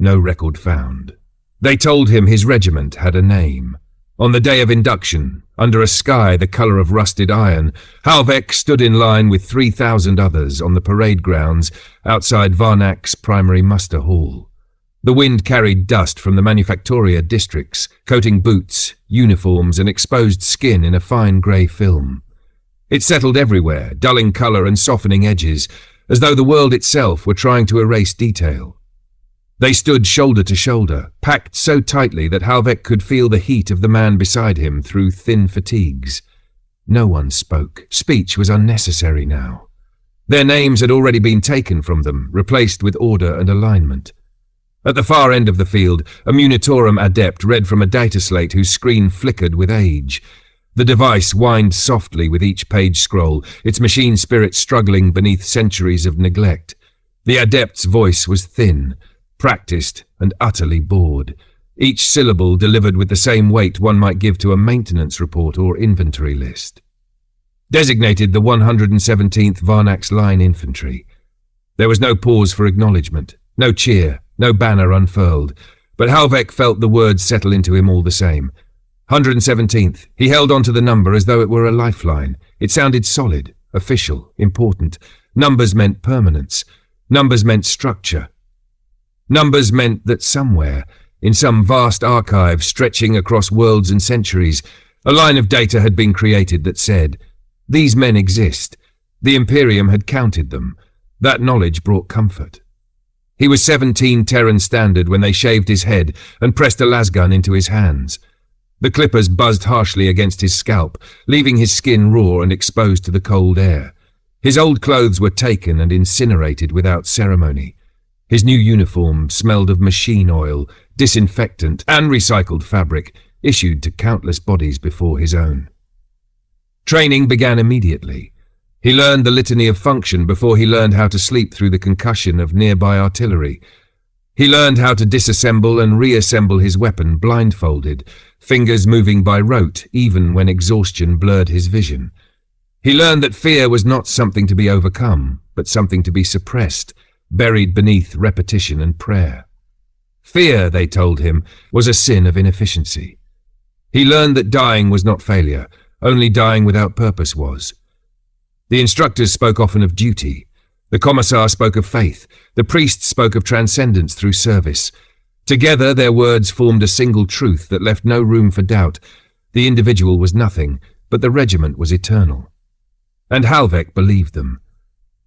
no record found. They told him his regiment had a name. On the day of induction, under a sky the colour of rusted iron, Halvek stood in line with 3,000 others on the parade grounds outside Varnex Primary Muster Hall. The wind carried dust from the manufactoria districts, coating boots, uniforms and exposed skin in a fine grey film. It settled everywhere, dulling colour and softening edges, as though the world itself were trying to erase detail. They stood shoulder to shoulder, packed so tightly that Halvek could feel the heat of the man beside him through thin fatigues. No one spoke. Speech was unnecessary now. Their names had already been taken from them, replaced with order and alignment. At the far end of the field, a Munitorum adept read from a data slate whose screen flickered with age. The device whined softly with each page scroll, its machine spirit struggling beneath centuries of neglect. The adept's voice was thin, practiced and utterly bored, each syllable delivered with the same weight one might give to a maintenance report or inventory list. Designated the 117th Varnex Line Infantry. There was no pause for acknowledgement, no cheer, no banner unfurled, but Halvek felt the words settle into him all the same. 117th. He held on to the number as though it were a lifeline. It sounded solid, official, important. Numbers meant permanence. Numbers meant structure. Numbers meant that somewhere, in some vast archive stretching across worlds and centuries, a line of data had been created that said, "These men exist. The Imperium had counted them." That knowledge brought comfort. He was 17 Terran standard when they shaved his head and pressed a lasgun into his hands. The clippers buzzed harshly against his scalp, leaving his skin raw and exposed to the cold air. His old clothes were taken and incinerated without ceremony. His new uniform smelled of machine oil, disinfectant and recycled fabric, issued to countless bodies before his own. Training began immediately. He learned the litany of function before he learned how to sleep through the concussion of nearby artillery. He learned how to disassemble and reassemble his weapon blindfolded, fingers moving by rote even when exhaustion blurred his vision. He learned that fear was not something to be overcome, but something to be suppressed, buried beneath repetition and prayer. Fear, they told him, was a sin of inefficiency. He learned that dying was not failure, only dying without purpose was. The instructors spoke often of duty. The commissar spoke of faith. The priest spoke of transcendence through service. Together their words formed a single truth that left no room for doubt. The individual was nothing, but the regiment was eternal. And Halvek believed them.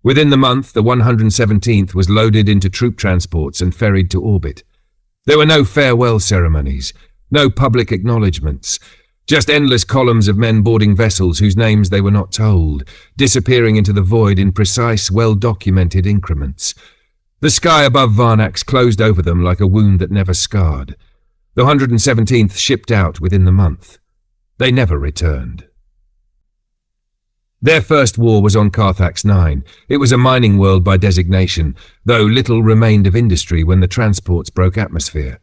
Within the month, the 117th was loaded into troop transports and ferried to orbit. There were no farewell ceremonies, no public acknowledgements, just endless columns of men boarding vessels whose names they were not told, disappearing into the void in precise, well-documented increments. The sky above Varnex closed over them like a wound that never scarred. The 117th shipped out within the month. They never returned. Their first war was on Carthax 9. It was a mining world by designation, though little remained of industry when the transports broke atmosphere.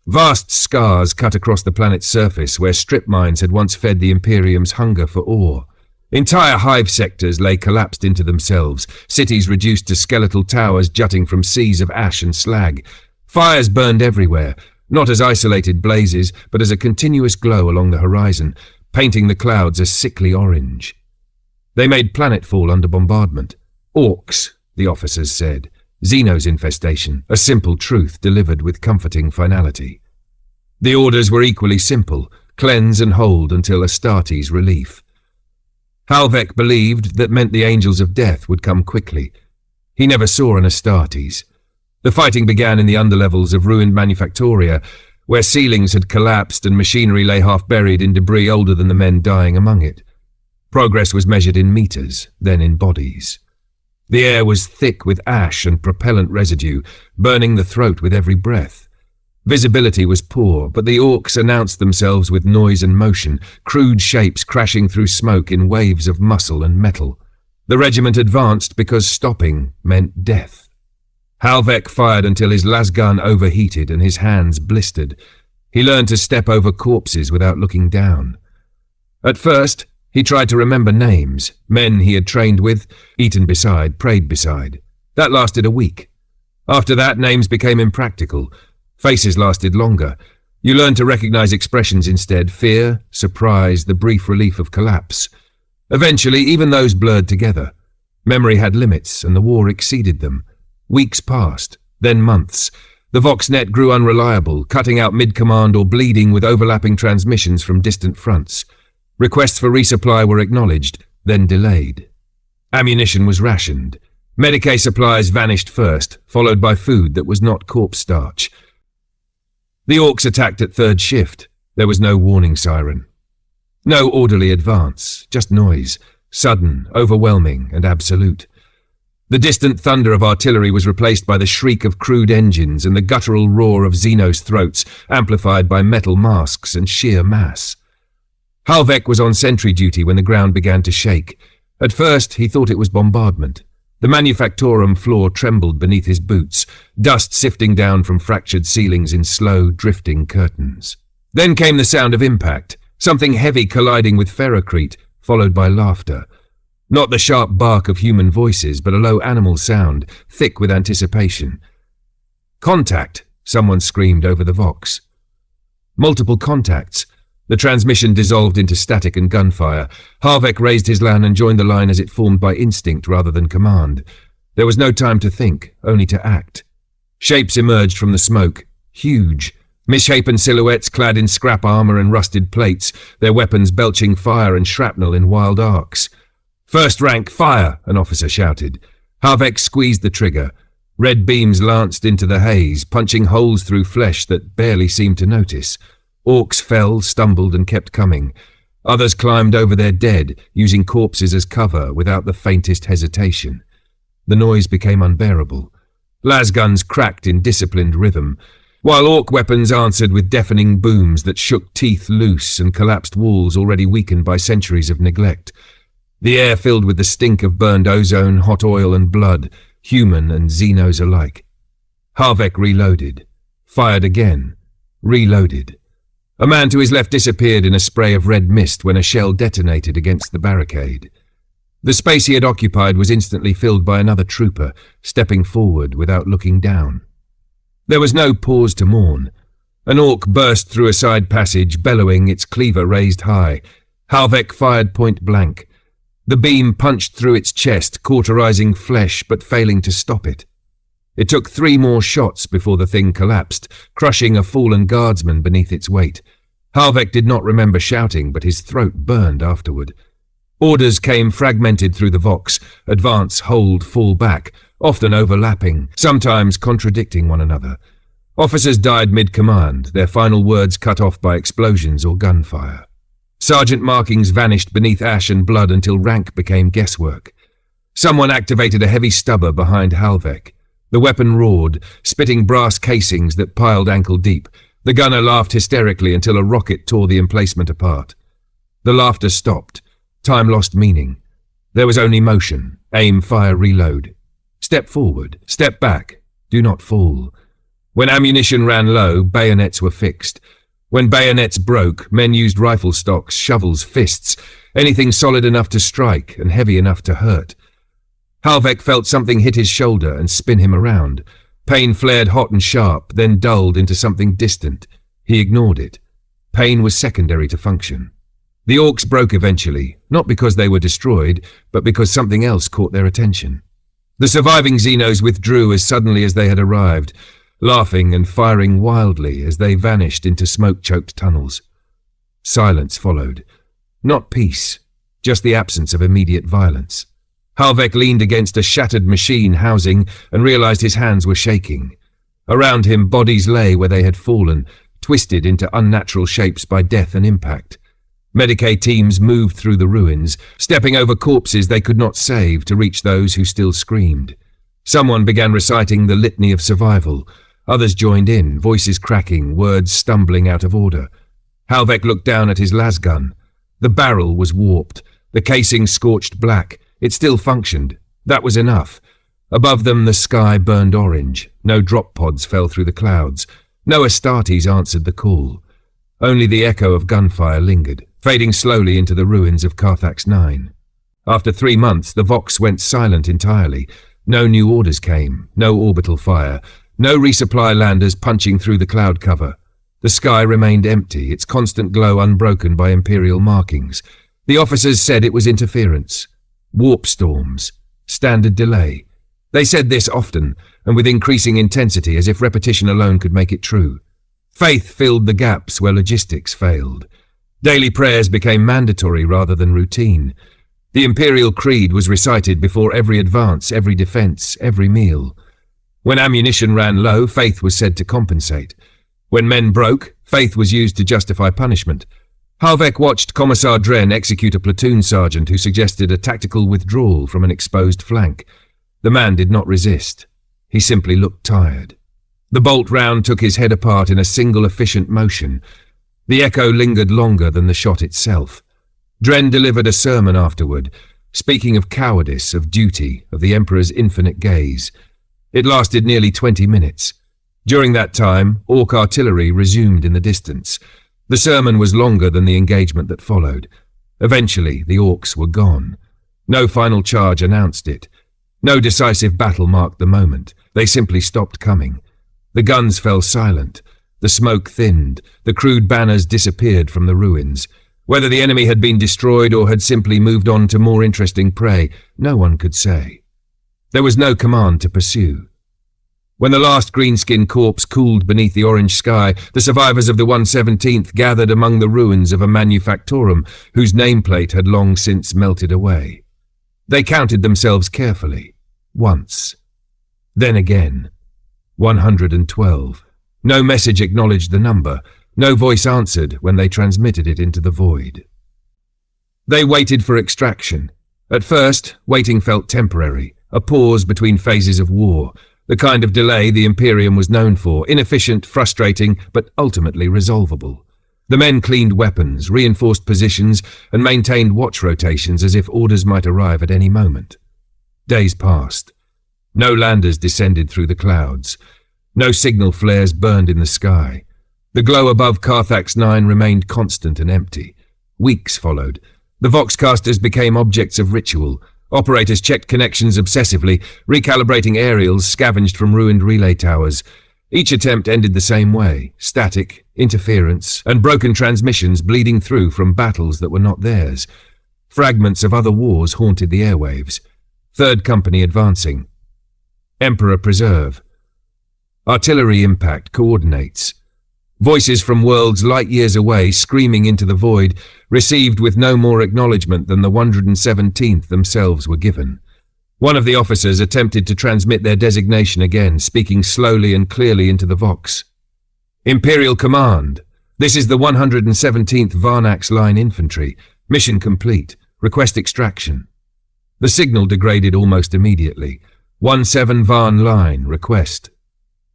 Vast scars cut across the planet's surface where strip mines had once fed the Imperium's hunger for ore. Entire hive sectors lay collapsed into themselves, cities reduced to skeletal towers jutting from seas of ash and slag. Fires burned everywhere, not as isolated blazes, but as a continuous glow along the horizon, painting the clouds a sickly orange. They made planetfall under bombardment. Orcs, the officers said. Xenos infestation, a simple truth delivered with comforting finality. The orders were equally simple, cleanse and hold until Astartes' relief. Halvek believed that meant the angels of death would come quickly. He never saw an Astartes. The fighting began in the underlevels of ruined manufactoria, where ceilings had collapsed and machinery lay half buried in debris older than the men dying among it. Progress was measured in meters, then in bodies. The air was thick with ash and propellant residue, burning the throat with every breath. Visibility was poor, but the orcs announced themselves with noise and motion, crude shapes crashing through smoke in waves of muscle and metal. The regiment advanced because stopping meant death. Halvek fired until his lasgun overheated and his hands blistered. He learned to step over corpses without looking down. At first, he tried to remember names, men he had trained with, eaten beside, prayed beside. That lasted a week. After that, names became impractical. Faces lasted longer. You learned to recognize expressions instead: fear, surprise, the brief relief of collapse. Eventually, even those blurred together. Memory had limits, and the war exceeded them. Weeks passed, then months. The VoxNet grew unreliable, cutting out mid-command or bleeding with overlapping transmissions from distant fronts. Requests for resupply were acknowledged, then delayed. Ammunition was rationed. Medicae supplies vanished first, followed by food that was not corpse starch. The Orcs attacked at third shift. There was no warning siren. No orderly advance, just noise, sudden, overwhelming, and absolute. The distant thunder of artillery was replaced by the shriek of crude engines and the guttural roar of Xenos throats, amplified by metal masks and sheer mass. Halvek was on sentry duty when the ground began to shake. At first, he thought it was bombardment. The manufactorum floor trembled beneath his boots, dust sifting down from fractured ceilings in slow, drifting curtains. Then came the sound of impact, something heavy colliding with ferrocrete, followed by laughter. Not the sharp bark of human voices, but a low animal sound, thick with anticipation. "Contact!" someone screamed over the Vox. Multiple contacts. The transmission dissolved into static and gunfire. Halvek raised his LAN and joined the line as it formed by instinct rather than command. There was no time to think, only to act. Shapes emerged from the smoke, huge. Misshapen silhouettes clad in scrap armor and rusted plates, their weapons belching fire and shrapnel in wild arcs. "First rank, fire!" an officer shouted. Halvek squeezed the trigger. Red beams lanced into the haze, punching holes through flesh that barely seemed to notice. Orcs fell, stumbled, and kept coming. Others climbed over their dead, using corpses as cover without the faintest hesitation. The noise became unbearable. Lasguns cracked in disciplined rhythm, while Orc weapons answered with deafening booms that shook teeth loose and collapsed walls already weakened by centuries of neglect. The air filled with the stink of burned ozone, hot oil, and blood, human and Xenos alike. Halvek reloaded, fired again, reloaded. A man to his left disappeared in a spray of red mist when a shell detonated against the barricade. The space he had occupied was instantly filled by another trooper, stepping forward without looking down. There was no pause to mourn. An Orc burst through a side passage, bellowing, its cleaver raised high. Halvek fired point blank. The beam punched through its chest, cauterizing flesh but failing to stop it. It took 3 more shots before the thing collapsed, crushing a fallen guardsman beneath its weight. Halvek did not remember shouting, but his throat burned afterward. Orders came fragmented through the Vox: advance, hold, fall back, often overlapping, sometimes contradicting one another. Officers died mid-command, their final words cut off by explosions or gunfire. Sergeant markings vanished beneath ash and blood until rank became guesswork. Someone activated a heavy stubber behind Halvek. The weapon roared, spitting brass casings that piled ankle-deep. The gunner laughed hysterically until a rocket tore the emplacement apart. The laughter stopped. Time lost meaning. There was only motion. Aim, fire, reload. Step forward. Step back. Do not fall. When ammunition ran low, bayonets were fixed. When bayonets broke, men used rifle stocks, shovels, fists, anything solid enough to strike and heavy enough to hurt. Halvek felt something hit his shoulder and spin him around. Pain flared hot and sharp, then dulled into something distant. He ignored it. Pain was secondary to function. The Orcs broke eventually, not because they were destroyed, but because something else caught their attention. The surviving Xenos withdrew as suddenly as they had arrived, laughing and firing wildly as they vanished into smoke-choked tunnels. Silence followed. Not peace, just the absence of immediate violence. Halvek leaned against a shattered machine housing and realized his hands were shaking. Around him, bodies lay where they had fallen, twisted into unnatural shapes by death and impact. Medicae teams moved through the ruins, stepping over corpses they could not save to reach those who still screamed. Someone began reciting the litany of survival. Others joined in, voices cracking, words stumbling out of order. Halvek looked down at his lasgun. The barrel was warped, the casing scorched black. It still functioned. That was enough. Above them the sky burned orange. No drop pods fell through the clouds. No Astartes answered the call. Only the echo of gunfire lingered, fading slowly into the ruins of Carthax 9. After 3 months, the Vox went silent entirely. No new orders came, no orbital fire, No resupply landers punching through the cloud cover. The sky remained empty, its constant glow unbroken by Imperial markings. The officers said it was interference. Warp storms. Standard delay. They said this often, and with increasing intensity, as if repetition alone could make it true. Faith filled the gaps where logistics failed. Daily prayers became mandatory rather than routine. The Imperial Creed was recited before every advance, every defense, every meal. When ammunition ran low, faith was said to compensate. When men broke, faith was used to justify punishment. Halvek watched Commissar Dren execute a platoon sergeant who suggested a tactical withdrawal from an exposed flank. The man did not resist. He simply looked tired. The bolt round took his head apart in a single efficient motion. The echo lingered longer than the shot itself. Dren delivered a sermon afterward, speaking of cowardice, of duty, of the Emperor's infinite gaze. It lasted nearly 20 minutes. During that time, Orc artillery resumed in the distance. The sermon was longer than the engagement that followed. Eventually, the Orcs were gone. No final charge announced it. No decisive battle marked the moment. They simply stopped coming. The guns fell silent. The smoke thinned. The crude banners disappeared from the ruins. Whether the enemy had been destroyed or had simply moved on to more interesting prey, no one could say. There was no command to pursue. When the last greenskin corpse cooled beneath the orange sky, the survivors of the 117th gathered among the ruins of a manufactorum whose nameplate had long since melted away. They counted themselves carefully. Once. Then again. 112. No message acknowledged the number. No voice answered when they transmitted it into the void. They waited for extraction. At first, waiting felt temporary, a pause between phases of war, the kind of delay the Imperium was known for, inefficient, frustrating, but ultimately resolvable. The men cleaned weapons, reinforced positions, and maintained watch rotations as if orders might arrive at any moment. Days passed. No landers descended through the clouds. No signal flares burned in the sky. The glow above Carthax 9 remained constant and empty. Weeks followed. The Voxcasters became objects of ritual. Operators checked connections obsessively, recalibrating aerials scavenged from ruined relay towers. Each attempt ended the same way: static, interference, and broken transmissions bleeding through from battles that were not theirs. Fragments of other wars haunted the airwaves. Third Company advancing. Emperor preserve. Artillery impact coordinates. Voices from worlds light years away screaming into the void, received with no more acknowledgement than the 117th themselves were given. One of the officers attempted to transmit their designation again, speaking slowly and clearly into the Vox. Imperial Command. This is the 117th Varnex Line Infantry. Mission complete. Request extraction. The signal degraded almost immediately. 17 Varn Line. Request.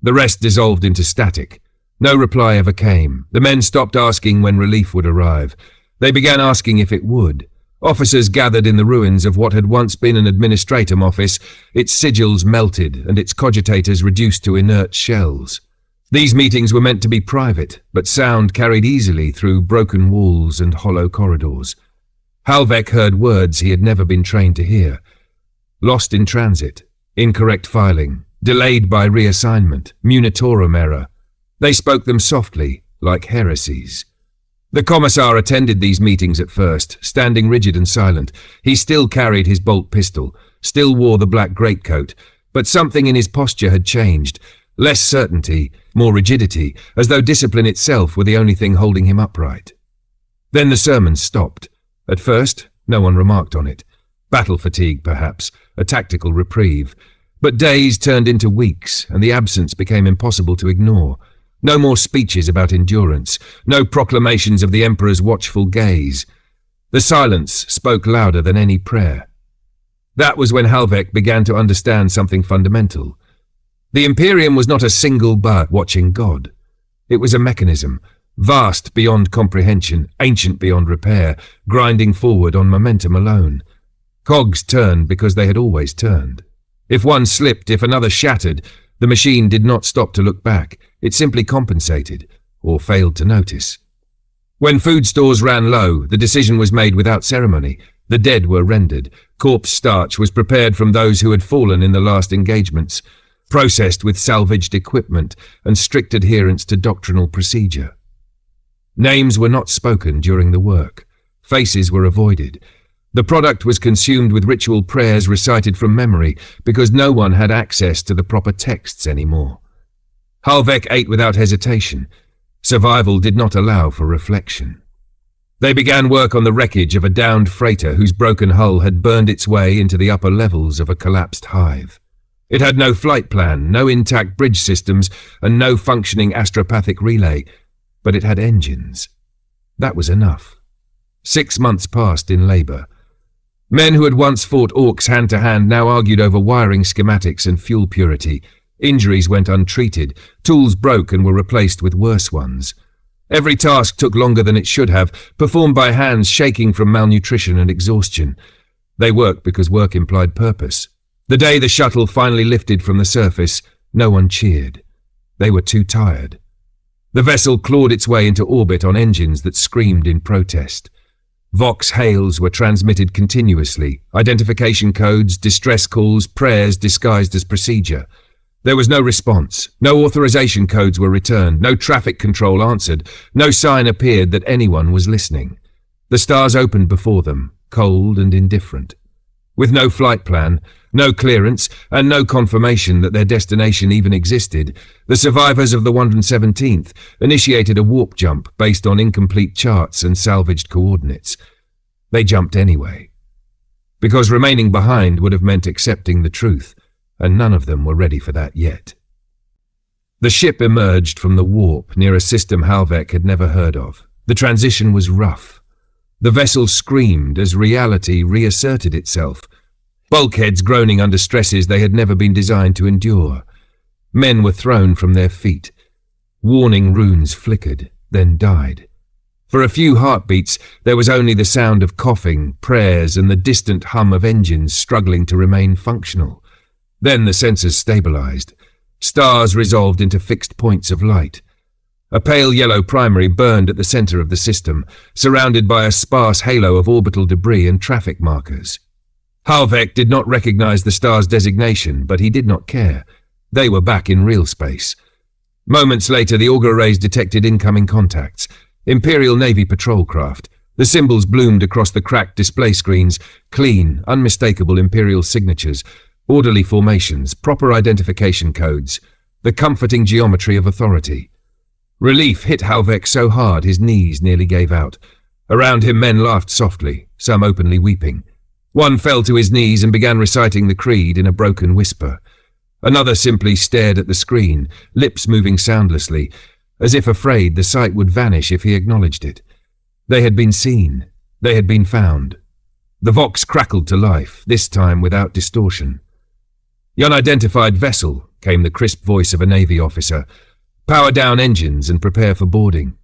The rest dissolved into static. No reply ever came. The men stopped asking when relief would arrive. They began asking if it would. Officers gathered in the ruins of what had once been an administratum office, its sigils melted and its cogitators reduced to inert shells. These meetings were meant to be private, but sound carried easily through broken walls and hollow corridors. Halvek heard words he had never been trained to hear. Lost in transit, incorrect filing, delayed by reassignment, munitorum error. They spoke them softly, like heresies. The Commissar attended these meetings at first, standing rigid and silent. He still carried his bolt pistol, still wore the black greatcoat, but something in his posture had changed. Less certainty, more rigidity, as though discipline itself were the only thing holding him upright. Then the sermon stopped. At first, no one remarked on it. Battle fatigue, perhaps, a tactical reprieve. But days turned into weeks, and the absence became impossible to ignore. No more speeches about endurance, no proclamations of the Emperor's watchful gaze. The silence spoke louder than any prayer. That was when Halvek began to understand something fundamental. The Imperium was not a single bug watching God. It was a mechanism, vast beyond comprehension, ancient beyond repair, grinding forward on momentum alone. Cogs turned because they had always turned. If one slipped, if another shattered, the machine did not stop to look back. It simply compensated, or failed to notice. When food stores ran low, the decision was made without ceremony. The dead were rendered. Corpse starch was prepared from those who had fallen in the last engagements. processed with salvaged equipment and strict adherence to doctrinal procedure. Names were not spoken during the work. Faces were avoided. The product was consumed with ritual prayers recited from memory because no one had access to the proper texts anymore. Halvek ate without hesitation. Survival did not allow for reflection. They began work on the wreckage of a downed freighter whose broken hull had burned its way into the upper levels of a collapsed hive. It had no flight plan, no intact bridge systems, and no functioning astropathic relay, but it had engines. That was enough. 6 months passed in labour. Men who had once fought orcs hand-to-hand now argued over wiring schematics and fuel purity. Injuries went untreated, tools broke and were replaced with worse ones. Every task took longer than it should have, performed by hands shaking from malnutrition and exhaustion. They worked because work implied purpose. The day the shuttle finally lifted from the surface, no one cheered. They were too tired. The vessel clawed its way into orbit on engines that screamed in protest. Vox hails were transmitted continuously, identification codes, distress calls, prayers disguised as procedure. There was no response. No authorization codes were returned. No traffic control answered. No sign appeared that anyone was listening. The stars opened before them, cold and indifferent. With no flight plan, no clearance, and no confirmation that their destination even existed, the survivors of the 117th initiated a warp jump based on incomplete charts and salvaged coordinates. They jumped anyway. Because remaining behind would have meant accepting the truth, and none of them were ready for that yet. The ship emerged from the warp near a system Halvek had never heard of. The transition was rough. The vessel screamed as reality reasserted itself. Bulkheads groaning under stresses they had never been designed to endure. Men were thrown from their feet. Warning runes flickered, then died. For a few heartbeats, there was only the sound of coughing, prayers, and the distant hum of engines struggling to remain functional. Then the sensors stabilized. Stars resolved into fixed points of light. A pale yellow primary burned at the center of the system, surrounded by a sparse halo of orbital debris and traffic markers. Halvek did not recognize the star's designation, but he did not care. They were back in real space. Moments later, the auger rays detected incoming contacts. Imperial Navy patrol craft. The symbols bloomed across the cracked display screens, clean, unmistakable Imperial signatures, orderly formations, proper identification codes, the comforting geometry of authority. Relief hit Halvek so hard his knees nearly gave out. Around him men laughed softly, some openly weeping. One fell to his knees and began reciting the creed in a broken whisper. Another simply stared at the screen, lips moving soundlessly, as if afraid the sight would vanish if he acknowledged it. They had been seen. They had been found. The Vox crackled to life, this time without distortion. "The unidentified vessel," came the crisp voice of a Navy officer. "Power down engines and prepare for boarding."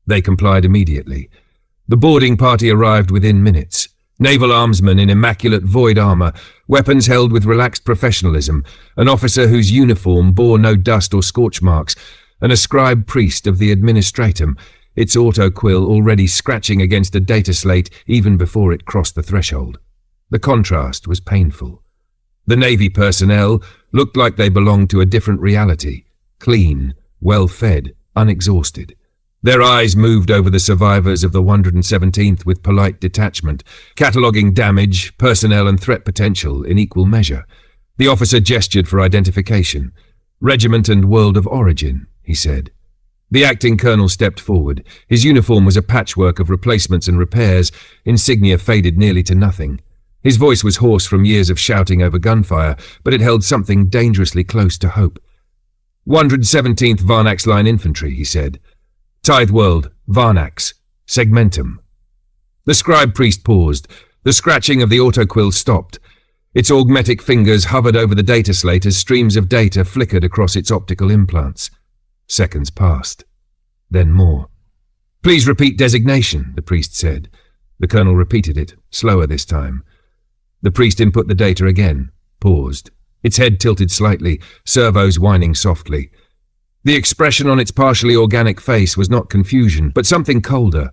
They complied immediately. The boarding party arrived within minutes. Naval armsmen in immaculate void armor, weapons held with relaxed professionalism, an officer whose uniform bore no dust or scorch marks, and a scribe priest of the administratum, its autoquill already scratching against a data slate even before it crossed the threshold. The contrast was painful. The Navy personnel looked like they belonged to a different reality, clean, well-fed, unexhausted. Their eyes moved over the survivors of the 117th with polite detachment, cataloguing damage, personnel and threat potential in equal measure. The officer gestured for identification. "Regiment and world of origin," he said. The acting colonel stepped forward. His uniform was a patchwork of replacements and repairs, insignia faded nearly to nothing. His voice was hoarse from years of shouting over gunfire, but it held something dangerously close to hope. 117th Varnex Line Infantry, he said. Tithe World, Varnax, Segmentum. The scribe priest paused. The scratching of the autoquill stopped. Its augmetic fingers hovered over the data slate as streams of data flickered across its optical implants. Seconds passed. Then more. "Please repeat designation," the priest said. The colonel repeated it, slower this time. The priest input the data again, paused. Its head tilted slightly, servos whining softly. The expression on its partially organic face was not confusion, but something colder.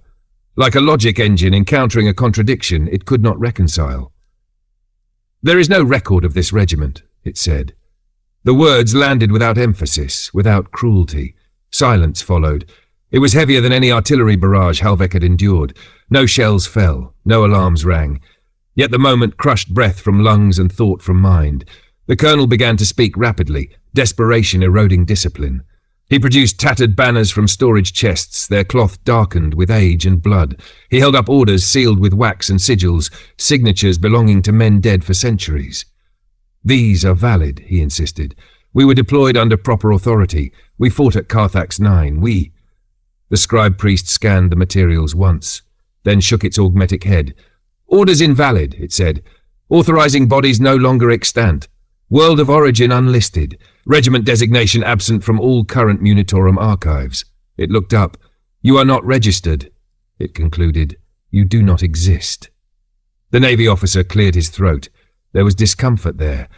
Like a logic engine encountering a contradiction it could not reconcile. "There is no record of this regiment," it said. The words landed without emphasis, without cruelty. Silence followed. It was heavier than any artillery barrage Halvek had endured. No shells fell, no alarms rang. Yet the moment crushed breath from lungs and thought from mind. The colonel began to speak rapidly, desperation eroding discipline. He produced tattered banners from storage chests, their cloth darkened with age and blood. He held up orders sealed with wax and sigils, signatures belonging to men dead for centuries. "These are valid," he insisted. "We were deployed under proper authority. We fought at Carthax 9. We—" The scribe priest scanned the materials once, then shook its augmetic head. "Orders invalid," it said. "Authorizing bodies no longer extant. World of origin unlisted. Regiment designation absent from all current Munitorum archives." It looked up. "You are not registered," it concluded. "You do not exist." The Navy officer cleared his throat. There was discomfort there.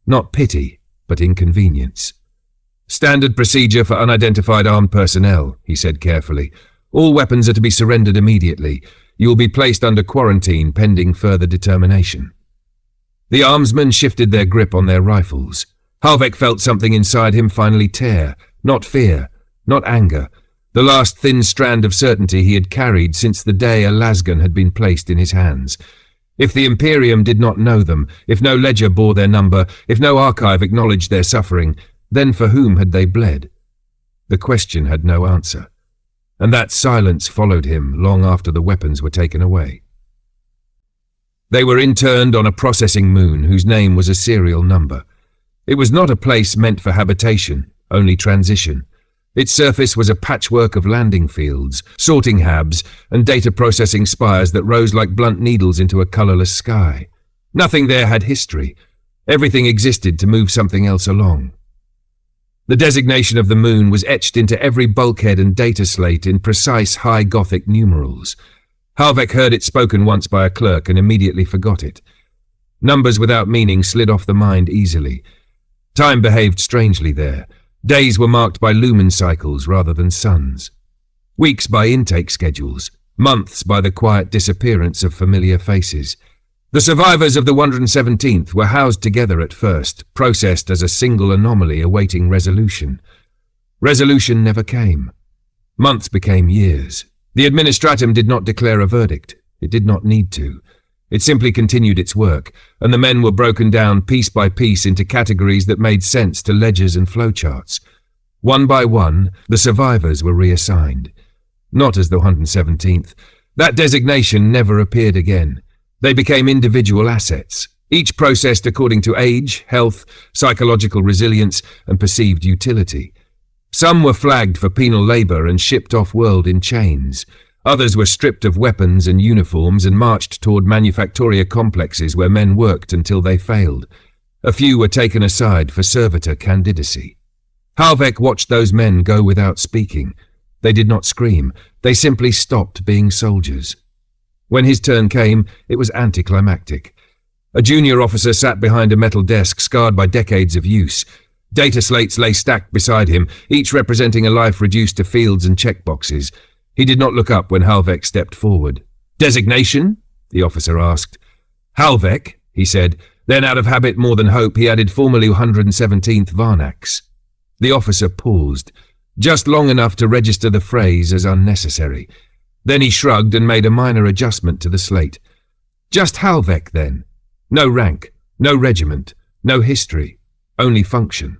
Not pity, but inconvenience. "Standard procedure for unidentified armed personnel," he said carefully. "All weapons are to be surrendered immediately. You will be placed under quarantine pending further determination." The armsmen shifted their grip on their rifles. Halvek felt something inside him finally tear. Not fear, not anger. The last thin strand of certainty he had carried since the day a lasgun had been placed in his hands. If the Imperium did not know them, if no ledger bore their number, if no archive acknowledged their suffering, then for whom had they bled? The question had no answer. And that silence followed him long after the weapons were taken away. They were interned on a processing moon whose name was a serial number. It was not a place meant for habitation, only transition. Its surface was a patchwork of landing fields, sorting habs, and data processing spires that rose like blunt needles into a colourless sky. Nothing there had history. Everything existed to move something else along. The designation of the moon was etched into every bulkhead and data slate in precise high Gothic numerals. Halvek heard it spoken once by a clerk and immediately forgot it. Numbers without meaning slid off the mind easily. Time behaved strangely there. Days were marked by lumen cycles rather than suns. Weeks by intake schedules. Months by the quiet disappearance of familiar faces. The survivors of the 117th were housed together at first, processed as a single anomaly awaiting resolution. Resolution never came. Months became years. The administratum did not declare a verdict. It did not need to. It simply continued its work, and the men were broken down piece by piece into categories that made sense to ledgers and flowcharts. One by one, the survivors were reassigned. Not as the 117th. That designation never appeared again. They became individual assets, each processed according to age, health, psychological resilience, and perceived utility. Some were flagged for penal labour and shipped off-world in chains. Others were stripped of weapons and uniforms and marched toward manufactoria complexes where men worked until they failed. A few were taken aside for servitor candidacy. Halvek watched those men go without speaking. They did not scream. They simply stopped being soldiers. When his turn came, it was anticlimactic. A junior officer sat behind a metal desk scarred by decades of use. Data slates lay stacked beside him, each representing a life reduced to fields and checkboxes. He did not look up when Halvek stepped forward. "Designation?" the officer asked. "Halvek," he said. Then, out of habit more than hope, he added formerly 117th Varnex. The officer paused, just long enough to register the phrase as unnecessary. Then he shrugged and made a minor adjustment to the slate. Just Halvek, then. No rank, no regiment, no history, only function.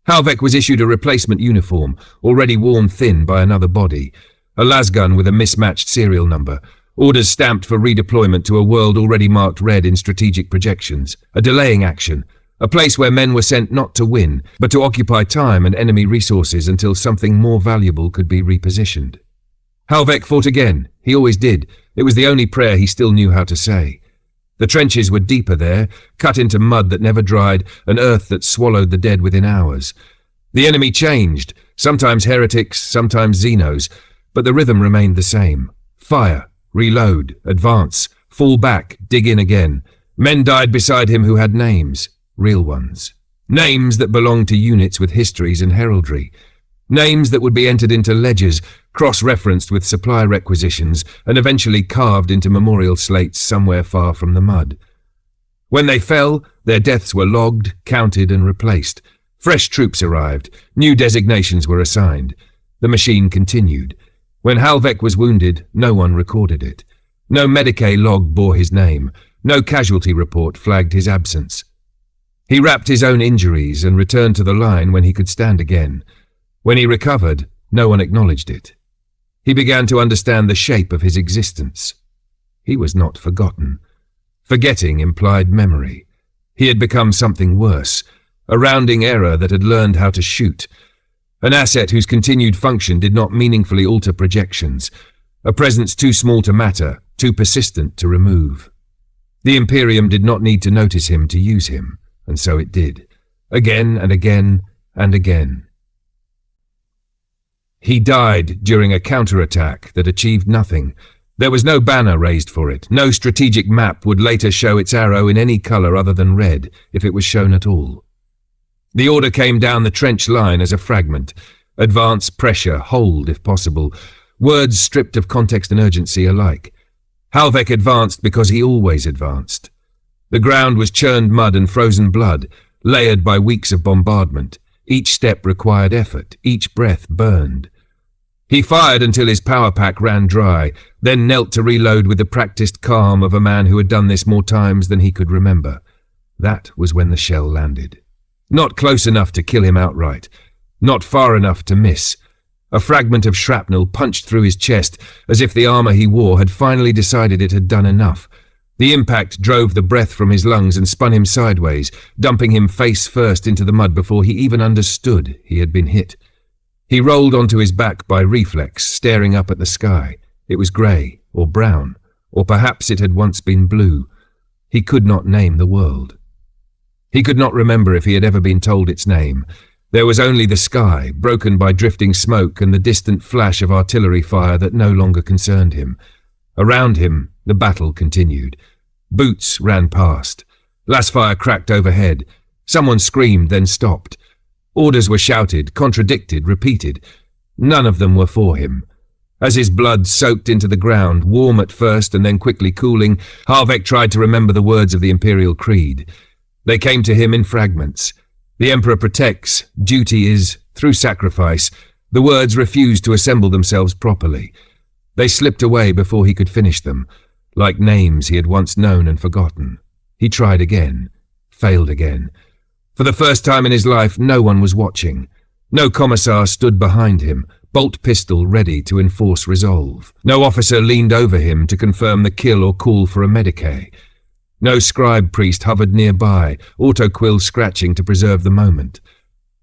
Halvek was issued a replacement uniform, already worn thin by another body, a lasgun with a mismatched serial number, orders stamped for redeployment to a world already marked red in strategic projections, a delaying action, a place where men were sent not to win, but to occupy time and enemy resources until something more valuable could be repositioned. Halvek fought again. He always did. It was the only prayer he still knew how to say. The trenches were deeper there, cut into mud that never dried, and earth that swallowed the dead within hours. The enemy changed, sometimes heretics, sometimes Xenos, but the rhythm remained the same. Fire, reload, advance, fall back, dig in again. Men died beside him who had names, real ones. Names that belonged to units with histories and heraldry. Names that would be entered into ledgers, cross-referenced with supply requisitions, and eventually carved into memorial slates somewhere far from the mud. When they fell, their deaths were logged, counted, and replaced. Fresh troops arrived. New designations were assigned. The machine continued. When Halvek was wounded, no one recorded it. No Medicae log bore his name. No casualty report flagged his absence. He wrapped his own injuries and returned to the line when he could stand again. When he recovered, no one acknowledged it. He began to understand the shape of his existence. He was not forgotten. Forgetting implied memory. He had become something worse, a rounding error that had learned how to shoot, an asset whose continued function did not meaningfully alter projections, a presence too small to matter, too persistent to remove. The Imperium did not need to notice him to use him, and so it did, again and again and again. He died during a counterattack that achieved nothing. There was no banner raised for it. No strategic map would later show its arrow in any color other than red, if it was shown at all. The order came down the trench line as a fragment. Advance, pressure, hold if possible. Words stripped of context and urgency alike. Halvek advanced because he always advanced. The ground was churned mud and frozen blood, layered by weeks of bombardment. Each step required effort. Each breath burned. He fired until his power pack ran dry, then knelt to reload with the practiced calm of a man who had done this more times than he could remember. That was when the shell landed. Not close enough to kill him outright. Not far enough to miss. A fragment of shrapnel punched through his chest, as if the armor he wore had finally decided it had done enough. The impact drove the breath from his lungs and spun him sideways, dumping him face first into the mud before he even understood he had been hit. He rolled onto his back by reflex, staring up at the sky. It was grey, or brown, or perhaps it had once been blue. He could not name the world. He could not remember if he had ever been told its name. There was only the sky, broken by drifting smoke and the distant flash of artillery fire that no longer concerned him. Around him, the battle continued. Boots ran past. Lasfire cracked overhead. Someone screamed, then stopped. Orders were shouted, contradicted, repeated. None of them were for him. As his blood soaked into the ground, warm at first and then quickly cooling, Halvek tried to remember the words of the Imperial Creed. They came to him in fragments. The Emperor protects, duty is, through sacrifice. The words refused to assemble themselves properly. They slipped away before he could finish them, like names he had once known and forgotten. He tried again, failed again. For the first time in his life, no one was watching. No commissar stood behind him, bolt pistol ready to enforce resolve. No officer leaned over him to confirm the kill or call for a Medicae. No scribe priest hovered nearby, autoquill scratching to preserve the moment.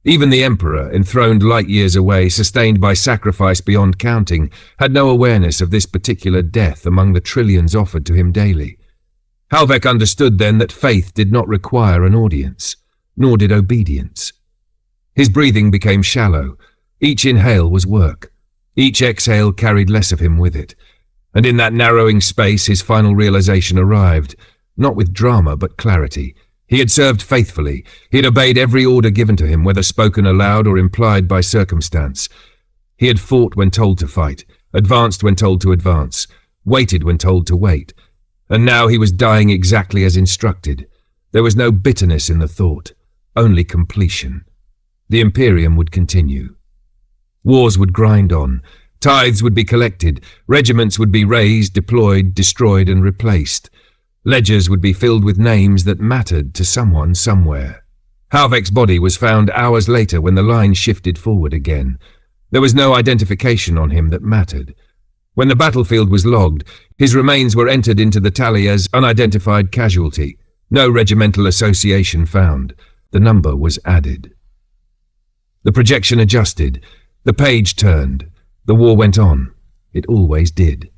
Even the Emperor, enthroned light years away, sustained by sacrifice beyond counting, had no awareness of this particular death among the trillions offered to him daily. Halvek understood then that faith did not require an audience, nor did obedience. His breathing became shallow. Each inhale was work. Each exhale carried less of him with it. And in that narrowing space his final realization arrived, not with drama but clarity. He had served faithfully. He had obeyed every order given to him, whether spoken aloud or implied by circumstance. He had fought when told to fight, advanced when told to advance, waited when told to wait. And now he was dying exactly as instructed. There was no bitterness in the thought, only completion. The Imperium would continue. Wars would grind on. Tithes would be collected. Regiments would be raised, deployed, destroyed, and replaced. Ledgers would be filled with names that mattered to someone somewhere. Halvek's body was found hours later when the line shifted forward again. There was no identification on him that mattered. When the battlefield was logged, his remains were entered into the tally as unidentified casualty. No regimental association found. The number was added. The projection adjusted. The page turned. The war went on. It always did.